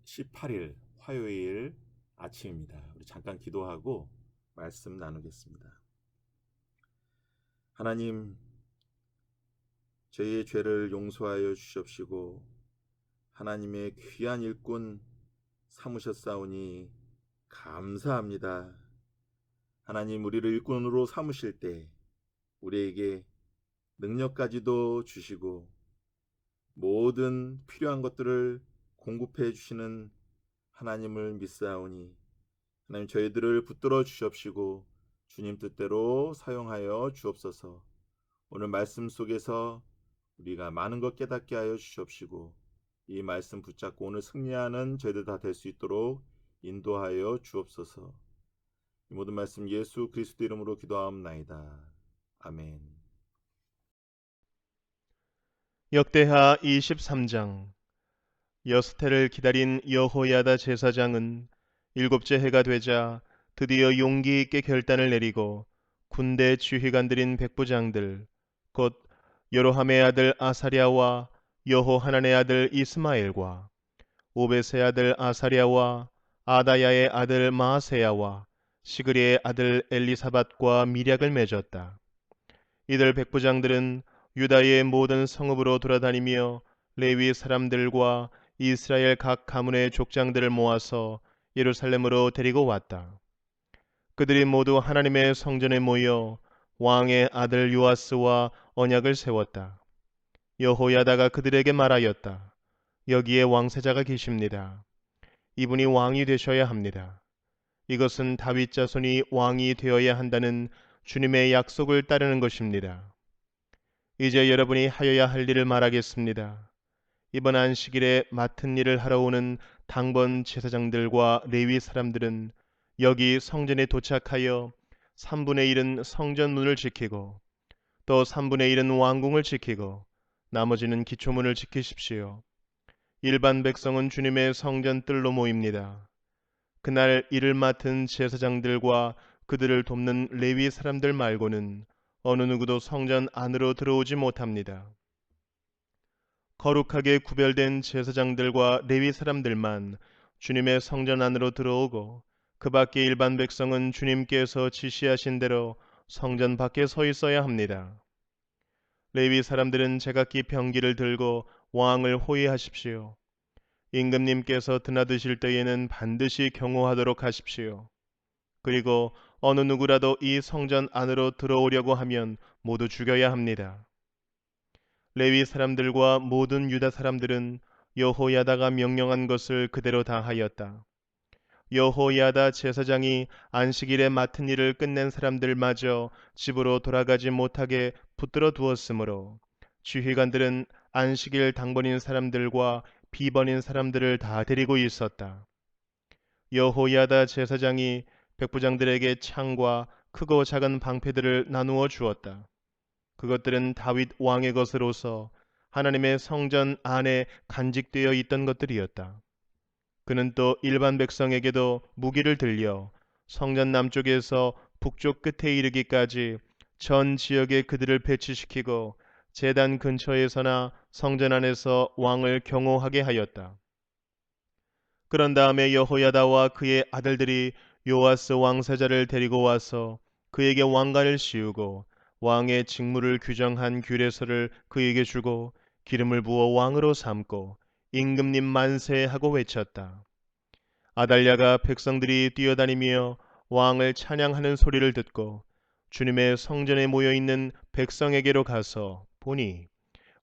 18일 화요일 아침입니다. 우리 잠깐 기도하고 말씀 나누겠습니다. 하나님, 저희의 죄를 용서하여 주시옵시고 하나님의 귀한 일꾼 삼으셨사오니 감사합니다. 하나님, 우리를 일꾼으로 삼으실 때 우리에게 능력까지도 주시고 모든 필요한 것들을 공급해 주시는 하나님을 믿사오니 하나님, 저희들을 붙들어 주시옵시고 주님 뜻대로 사용하여 주옵소서. 오늘 말씀 속에서 우리가 많은 것 깨닫게 하여 주시옵시고 이 말씀 붙잡고 오늘 승리하는 저희들 다 될 수 있도록 인도하여 주옵소서. 이 모든 말씀 예수 그리스도 이름으로 기도하옵나이다. 아멘. 역대하 23장. 여스텔을 기다린 여호야다 제사장은 일곱째 해가 되자 드디어 용기 있게 결단을 내리고 군대 지휘관들인 백부장들 곧 여로함의 아들 아사랴와 여호하난의 아들 이스마엘과 오벳의 아들 아사랴와 아다야의 아들 마아세야와 시그리의 아들 엘리사밧과 미략을 맺었다. 이들 백부장들은 유다의 모든 성읍으로 돌아다니며 레위 사람들과 이스라엘 각 가문의 족장들을 모아서 예루살렘으로 데리고 왔다. 그들이 모두 하나님의 성전에 모여 왕의 아들 요아스와 언약을 세웠다. 여호야다가 그들에게 말하였다. 여기에 왕세자가 계십니다. 이분이 왕이 되셔야 합니다. 이것은 다윗 자손이 왕이 되어야 한다는 주님의 약속을 따르는 것입니다. 이제 여러분이 하여야 할 일을 말하겠습니다. 이번 안식일에 맡은 일을 하러 오는 당번 제사장들과 레위 사람들은 여기 성전에 도착하여 3분의 1은 성전 문을 지키고 또 3분의 1은 왕궁을 지키고 나머지는 기초문을 지키십시오. 일반 백성은 주님의 성전 뜰로 모입니다. 그날 일을 맡은 제사장들과 그들을 돕는 레위 사람들 말고는 어느 누구도 성전 안으로 들어오지 못합니다. 거룩하게 구별된 제사장들과 레위 사람들만 주님의 성전 안으로 들어오고 그 밖의 일반 백성은 주님께서 지시하신 대로 성전 밖에 서 있어야 합니다. 레위 사람들은 제각기 병기를 들고 왕을 호위하십시오. 임금님께서 드나드실 때에는 반드시 경호하도록 하십시오. 그리고 어느 누구라도 이 성전 안으로 들어오려고 하면 모두 죽여야 합니다. 레위 사람들과 모든 유다 사람들은 여호야다가 명령한 것을 그대로 다 하였다. 여호야다 제사장이 안식일에 맡은 일을 끝낸 사람들마저 집으로 돌아가지 못하게 붙들어 두었으므로 지휘관들은 안식일 당번인 사람들과 비번인 사람들을 다 데리고 있었다. 여호야다 제사장이 백부장들에게 창과 크고 작은 방패들을 나누어 주었다. 그것들은 다윗 왕의 것으로서 하나님의 성전 안에 간직되어 있던 것들이었다. 그는 또 일반 백성에게도 무기를 들려 성전 남쪽에서 북쪽 끝에 이르기까지 전 지역에 그들을 배치시키고 제단 근처에서나 성전 안에서 왕을 경호하게 하였다. 그런 다음에 여호야다와 그의 아들들이 요아스 왕세자를 데리고 와서 그에게 왕관을 씌우고 왕의 직무를 규정한 규례서를 그에게 주고 기름을 부어 왕으로 삼고 임금님 만세 하고 외쳤다. 아달랴가 백성들이 뛰어다니며 왕을 찬양하는 소리를 듣고 주님의 성전에 모여있는 백성에게로 가서 보니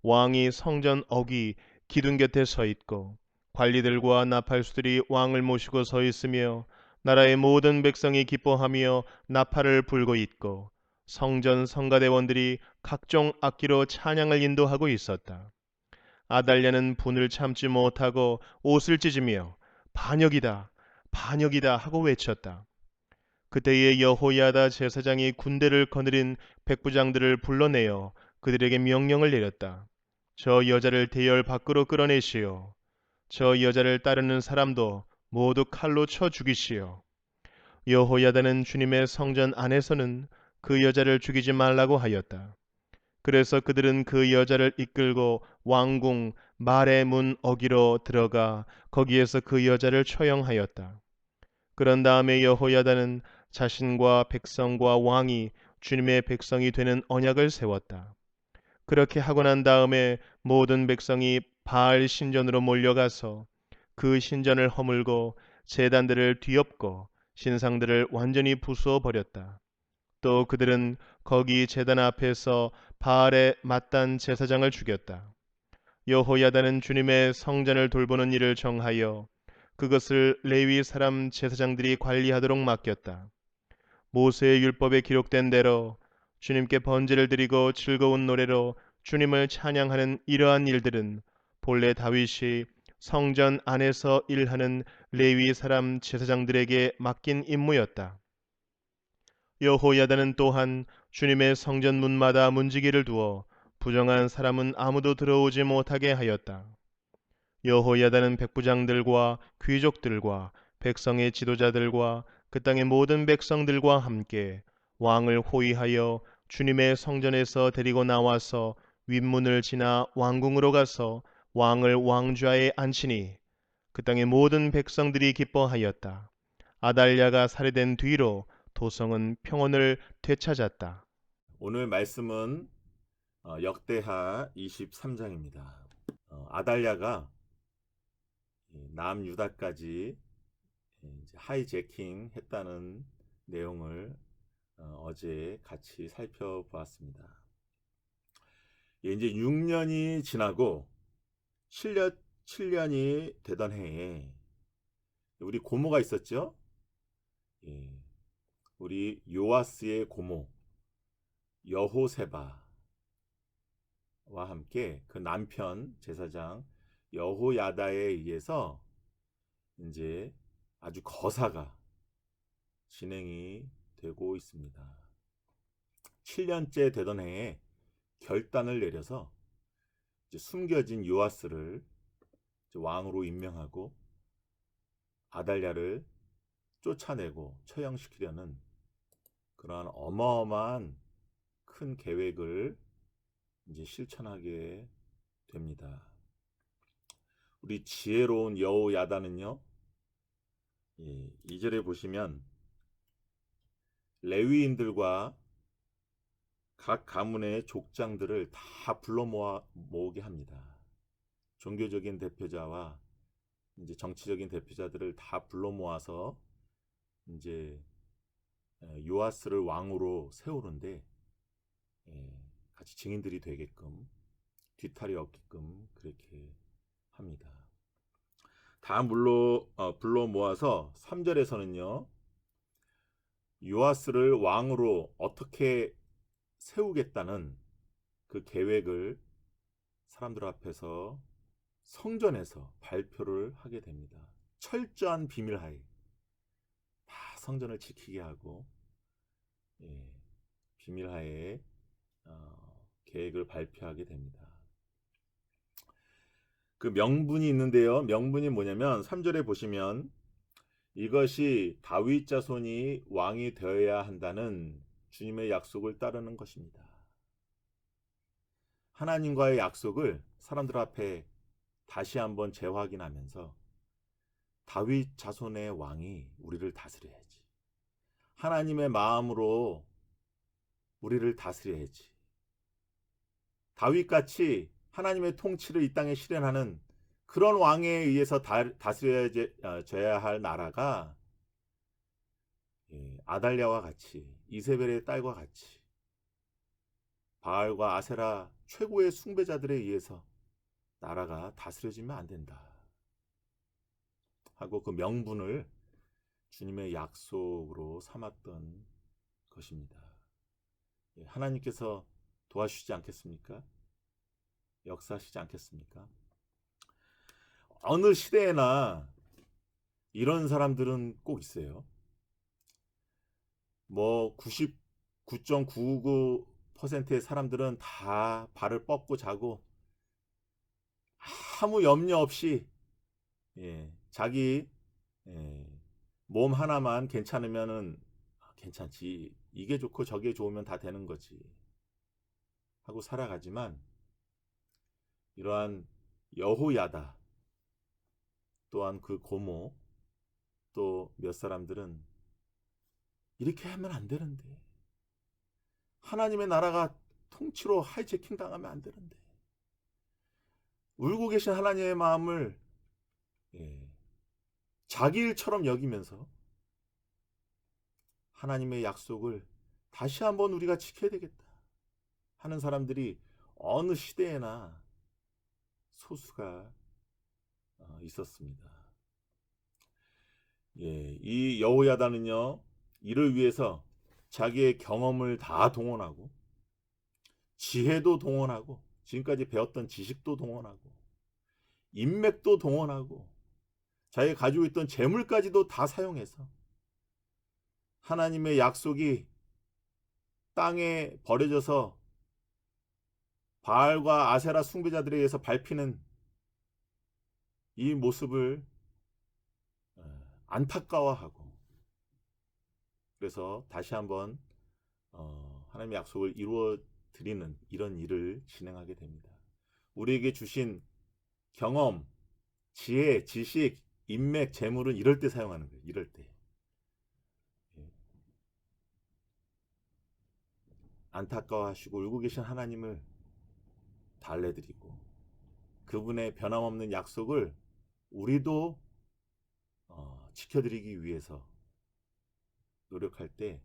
왕이 성전 어귀 기둥 곁에 서 있고 관리들과 나팔수들이 왕을 모시고 서 있으며 나라의 모든 백성이 기뻐하며 나팔을 불고 있고 성전 성가대원들이 각종 악기로 찬양을 인도하고 있었다. 아달랴는 분을 참지 못하고 옷을 찢으며 반역이다, 반역이다 하고 외쳤다. 그때에 여호야다 제사장이 군대를 거느린 백부장들을 불러내어 그들에게 명령을 내렸다. 저 여자를 대열 밖으로 끌어내시오. 저 여자를 따르는 사람도 모두 칼로 쳐 죽이시오. 여호야다는 주님의 성전 안에서는 그 여자를 죽이지 말라고 하였다. 그래서 그들은 그 여자를 이끌고 왕궁 말의 문 어기로 들어가 거기에서 그 여자를 처형하였다. 그런 다음에 여호야다는 자신과 백성과 왕이 주님의 백성이 되는 언약을 세웠다. 그렇게 하고 난 다음에 모든 백성이 바알 신전으로 몰려가서 그 신전을 허물고 제단들을 뒤엎고 신상들을 완전히 부수어 버렸다. 또 그들은 거기 제단 앞에서 바알의 mat단 제사장을 죽였다. 여호야다는 주님의 성전을 돌보는 일을 정하여 그것을 레위 사람 제사장들이 관리하도록 맡겼다. 모세의 율법에 기록된 대로 주님께 번제를 드리고 즐거운 노래로 주님을 찬양하는 이러한 일들은 본래 다윗이 성전 안에서 일하는 레위 사람 제사장들에게 맡긴 임무였다. 여호야다는 또한 주님의 성전 문마다 문지기를 두어 부정한 사람은 아무도 들어오지 못하게 하였다. 여호야다는 백부장들과 귀족들과 백성의 지도자들과 그 땅의 모든 백성들과 함께 왕을 호위하여 주님의 성전에서 데리고 나와서 윗문을 지나 왕궁으로 가서 왕을 왕좌에 앉히니 그 땅의 모든 백성들이 기뻐하였다. 아달랴가 살해된 뒤로 도성은 평온을 되찾았다. 오늘 말씀은 역대하 23장입니다. 아달랴가 남유다까지 이제 하이제킹 했다는 내용을 어제 같이 살펴보았습니다. 이제 6년이 지나고 7년이 되던 해에 우리 고모가 있었죠. 예, 우리 요아스의 고모 여호세바와 함께 그 남편 제사장 여호야다에 의해서 이제 아주 거사가 진행이 되고 있습니다. 7년째 되던 해에 결단을 내려서 이제 숨겨진 요아스를 왕으로 임명하고 아달랴를 쫓아내고 처형시키려는 그러한 어마어마한 큰 계획을 이제 실천하게 됩니다. 우리 지혜로운 여호야다는요, 2절에 보시면 레위인들과 각 가문의 족장들을 다 불러 모으게 합니다. 종교적인 대표자와 이제 정치적인 대표자들을 다 불러 모아서 이제 요아스를 왕으로 세우는데 같이 증인들이 되게끔 뒤탈이 없게끔 그렇게 합니다. 다 불러 모아서 3절에서는요. 요아스를 왕으로 어떻게 세우겠다는 그 계획을 사람들 앞에서 성전에서 발표를 하게 됩니다. 철저한 비밀하에 다 성전을 지키게 하고 비밀하에 계획을 발표하게 됩니다. 그 명분이 있는데요. 명분이 뭐냐면 3절에 보시면 이것이 다윗 자손이 왕이 되어야 한다는 주님의 약속을 따르는 것입니다. 하나님과의 약속을 사람들 앞에 다시 한번 재확인하면서 다윗 자손의 왕이 우리를 다스려야지. 하나님의 마음으로 우리를 다스려야지. 다윗같이 하나님의 통치를 이 땅에 실현하는 그런 왕에 의해서 다스려져야 할 나라가 아달랴와 같이 이세벨의 딸과 같이 바알과 아세라 최고의 숭배자들에 의해서 나라가 다스려지면 안 된다 하고 그 명분을 주님의 약속으로 삼았던 것입니다. 하나님께서 도와주시지 않겠습니까? 역사하시지 않겠습니까? 어느 시대에나 이런 사람들은 꼭 있어요. 뭐 99.999%의 사람들은 다 발을 뻗고 자고 아무 염려 없이 자기 몸 하나만 괜찮으면은 괜찮지. 이게 좋고 저게 좋으면 다 되는 거지. 하고 살아가지만 이러한 여호야다 또한 그 고모 또 몇 사람들은 이렇게 하면 안 되는데 하나님의 나라가 통치로 하이제킹 당하면 안 되는데 울고 계신 하나님의 마음을 자기 일처럼 여기면서 하나님의 약속을 다시 한번 우리가 지켜야 되겠다 하는 사람들이 어느 시대에나 소수가 있었습니다. 이 여호야다는요 이를 위해서 자기의 경험을 다 동원하고 지혜도 동원하고 지금까지 배웠던 지식도 동원하고 인맥도 동원하고 자기가 가지고 있던 재물까지도 다 사용해서 하나님의 약속이 땅에 버려져서 바알과 아세라 숭배자들에 의해서 밟히는 이 모습을 안타까워하고 그래서 다시 한번 하나님의 약속을 이루어 드리는 이런 일을 진행하게 됩니다. 우리에게 주신 경험, 지혜, 지식, 인맥, 재물은 이럴 때 사용하는 거예요. 이럴 때. 안타까워하시고 울고 계신 하나님을 달래드리고 그분의 변함없는 약속을 우리도 지켜드리기 위해서 노력할 때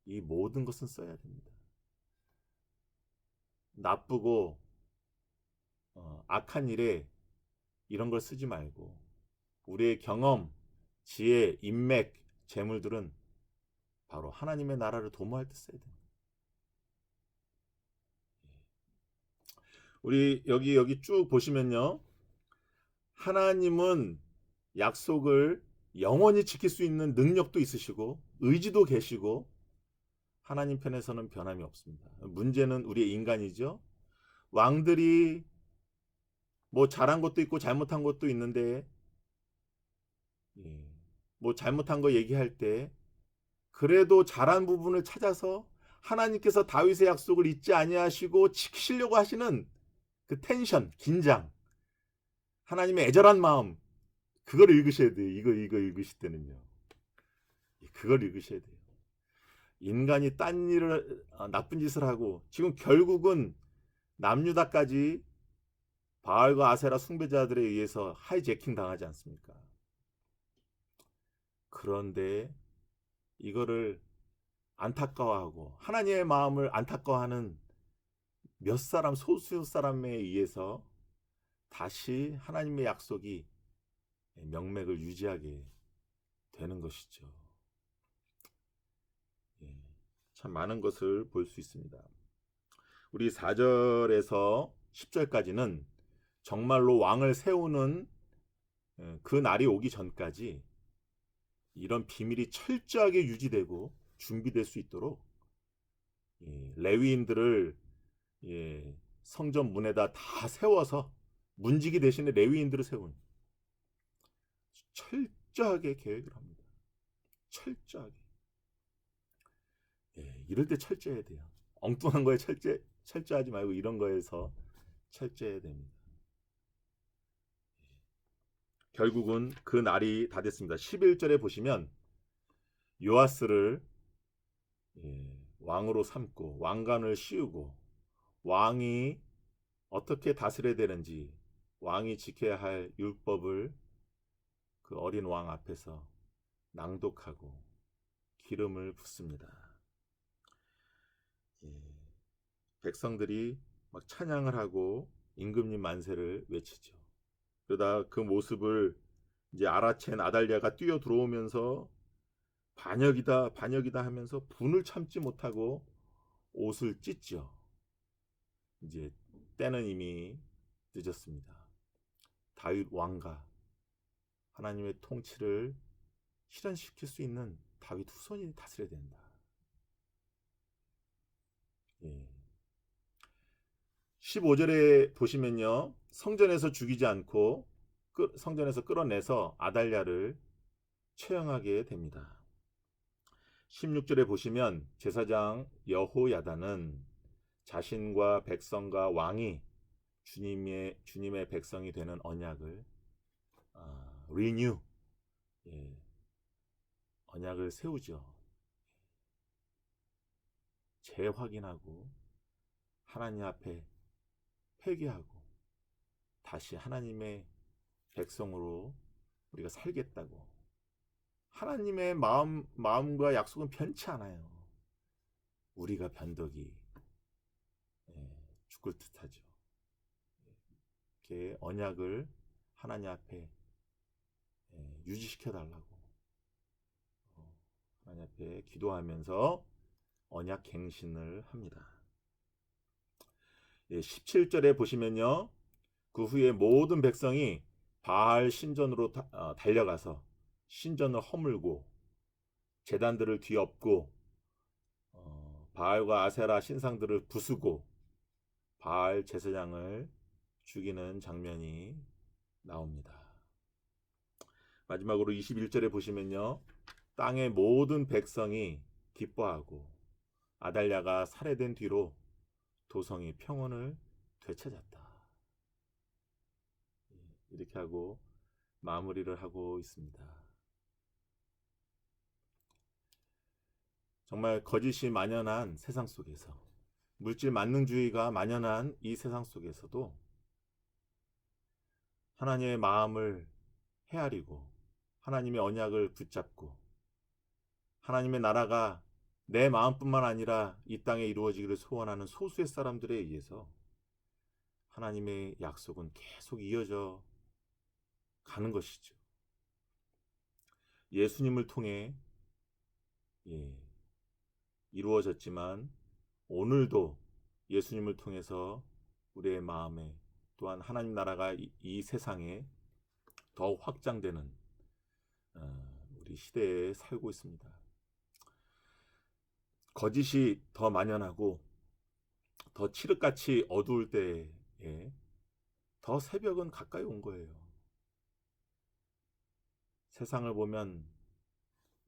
이 모든 것은 써야 됩니다. 나쁘고 악한 일에 이런 걸 쓰지 말고 우리의 경험, 지혜, 인맥, 재물들은 바로 하나님의 나라를 도모할 때 써야 됩니다. 우리 여기 쭉 보시면요. 하나님은 약속을 영원히 지킬 수 있는 능력도 있으시고 의지도 계시고 하나님 편에서는 변함이 없습니다. 문제는 우리의 인간이죠. 왕들이 뭐 잘한 것도 있고 잘못한 것도 있는데 뭐 잘못한 거 얘기할 때 그래도 잘한 부분을 찾아서 하나님께서 다윗의 약속을 잊지 아니하시고 지키시려고 하시는 그 텐션, 긴장, 하나님의 애절한 마음 그걸 읽으셔야 돼요. 이거 읽으실 때는요. 그걸 읽으셔야 돼요. 인간이 딴 일을 나쁜 짓을 하고 지금 결국은 남유다까지 바알과 아세라 숭배자들에 의해서 하이제킹 당하지 않습니까? 그런데 이거를 안타까워하고 하나님의 마음을 안타까워하는 몇 사람 소수 사람에 의해서 다시 하나님의 약속이 명맥을 유지하게 되는 것이죠. 참 많은 것을 볼 수 있습니다. 우리 4절에서 10절까지는 정말로 왕을 세우는 그 날이 오기 전까지 이런 비밀이 철저하게 유지되고 준비될 수 있도록 레위인들을 성전 문에다 다 세워서 문지기 대신에 레위인들을 세운 철저하게 계획을 합니다. 철저하게. 이럴 때 철저해야 돼요. 엉뚱한 거에 철저하지 말고 이런 거에서 철저해야 됩니다. 결국은 그 날이 다 됐습니다. 11절에 보시면 요아스를 왕으로 삼고 왕관을 씌우고 왕이 어떻게 다스려야 되는지 왕이 지켜야 할 율법을 그 어린 왕 앞에서 낭독하고 기름을 붓습니다. 백성들이 막 찬양을 하고 임금님 만세를 외치죠. 그러다 그 모습을 이제 알아챈 아달랴가 뛰어 들어오면서 반역이다 반역이다 하면서 분을 참지 못하고 옷을 찢죠. 이제 때는 이미 늦었습니다. 다윗 왕가 하나님의 통치를 실현시킬 수 있는 다윗 후손이 다스려야 된다. 15절에 보시면요. 성전에서 죽이지 않고 성전에서 끌어내서 아달랴를 처형하게 됩니다. 16절에 보시면 제사장 여호야다는 자신과 백성과 왕이 주님의 백성이 되는 언약을 리뉴, 예, 언약을 세우죠. 재확인하고 하나님 앞에 회개하고 다시 하나님의 백성으로 우리가 살겠다고. 하나님의 마음과 약속은 변치 않아요. 우리가 변덕이 죽을 듯하죠. 이렇게 언약을 하나님 앞에 유지시켜 달라고 하나님 앞에 기도하면서 언약 갱신을 합니다. 17절에 보시면요, 그 후에 모든 백성이 바알 신전으로 달려가서 신전을 허물고 제단들을 뒤엎고 바알과 아세라 신상들을 부수고 바알 제사장을 죽이는 장면이 나옵니다. 마지막으로 21절에 보시면요, 땅의 모든 백성이 기뻐하고 아달랴가 살해된 뒤로 도성이 평온을 되찾았다. 이렇게 하고 마무리를 하고 있습니다. 정말 거짓이 만연한 세상 속에서, 물질 만능주의가 만연한 이 세상 속에서도 하나님의 마음을 헤아리고 하나님의 언약을 붙잡고 하나님의 나라가 내 마음뿐만 아니라 이 땅에 이루어지기를 소원하는 소수의 사람들에 의해서 하나님의 약속은 계속 이어져 가는 것이죠. 예수님을 통해 이루어졌지만 오늘도 예수님을 통해서 우리의 마음에 또한 하나님 나라가 이 세상에 더욱 확장되는 우리 시대에 살고 있습니다. 거짓이 더 만연하고 더 칠흑같이 어두울 때에 더 새벽은 가까이 온 거예요. 세상을 보면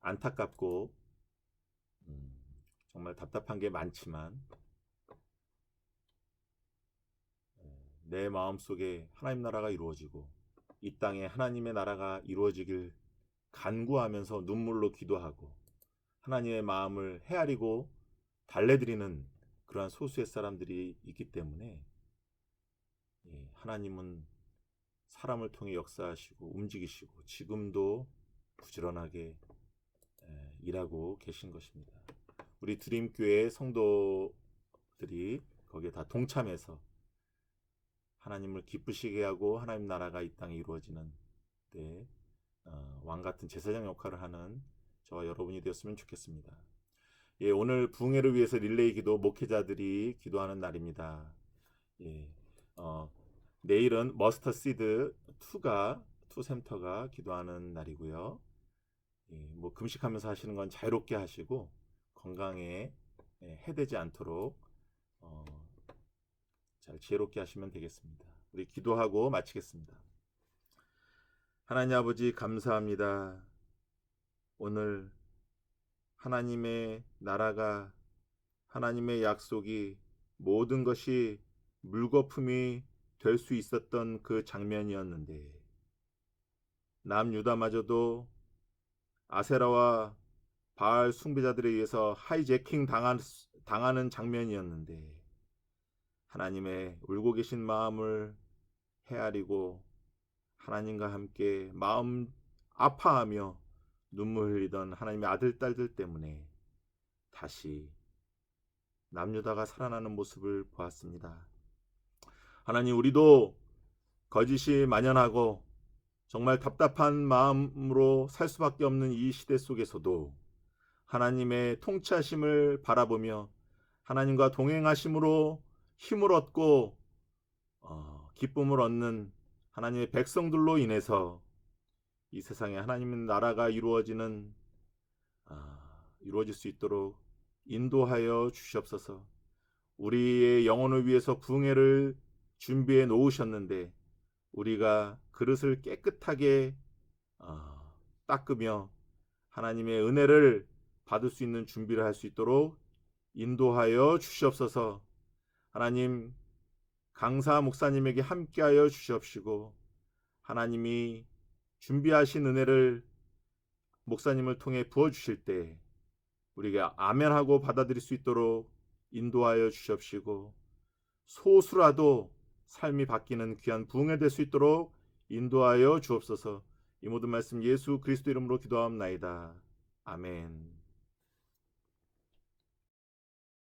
안타깝고 정말 답답한 게 많지만 내 마음속에 하나님 나라가 이루어지고 이 땅에 하나님의 나라가 이루어지길 간구하면서 눈물로 기도하고 하나님의 마음을 헤아리고 달래드리는 그러한 소수의 사람들이 있기 때문에 하나님은 사람을 통해 역사하시고 움직이시고 지금도 부지런하게 일하고 계신 것입니다. 우리 드림교회 성도들이 거기에 다 동참해서 하나님을 기쁘시게 하고 하나님 나라가 이 땅에 이루어지는 때 왕같은 제사장 역할을 하는 저와 여러분이 되었으면 좋겠습니다. 오늘 부흥회를 위해서 릴레이 기도 목회자들이 기도하는 날입니다. 내일은 머스터 시드 2 센터가 기도하는 날이고요. 뭐 금식하면서 하시는 건 자유롭게 하시고 건강에 해되지 않도록 잘 지혜롭게 하시면 되겠습니다. 우리 기도하고 마치겠습니다. 하나님 아버지 감사합니다. 오늘 하나님의 나라가 하나님의 약속이 모든 것이 물거품이 될 수 있었던 그 장면이었는데 남유다마저도 아세라와 바알 숭배자들에 의해서 하이제킹 당하는 장면이었는데 하나님의 울고 계신 마음을 헤아리고 하나님과 함께 마음 아파하며 눈물 흘리던 하나님의 아들 딸들 때문에 다시 남유다가 살아나는 모습을 보았습니다. 하나님, 우리도 거짓이 만연하고 정말 답답한 마음으로 살 수밖에 없는 이 시대 속에서도 하나님의 통치하심을 바라보며 하나님과 동행하심으로 힘을 얻고 기쁨을 얻는 하나님의 백성들로 인해서 이 세상에 하나님의 나라가 이루어질 수 있도록 인도하여 주시옵소서. 우리의 영혼을 위해서 부흥회를 준비해 놓으셨는데 우리가 그릇을 깨끗하게 닦으며 하나님의 은혜를 받을 수 있는 준비를 할 수 있도록 인도하여 주시옵소서. 하나님, 강사 목사님에게 함께하여 주시옵시고 하나님이 준비하신 은혜를 목사님을 통해 부어주실 때 우리가 아멘하고 받아들일 수 있도록 인도하여 주시옵시고 소수라도 삶이 바뀌는 귀한 부흥이 될 수 있도록 인도하여 주옵소서. 이 모든 말씀 예수 그리스도 이름으로 기도하옵나이다. 아멘.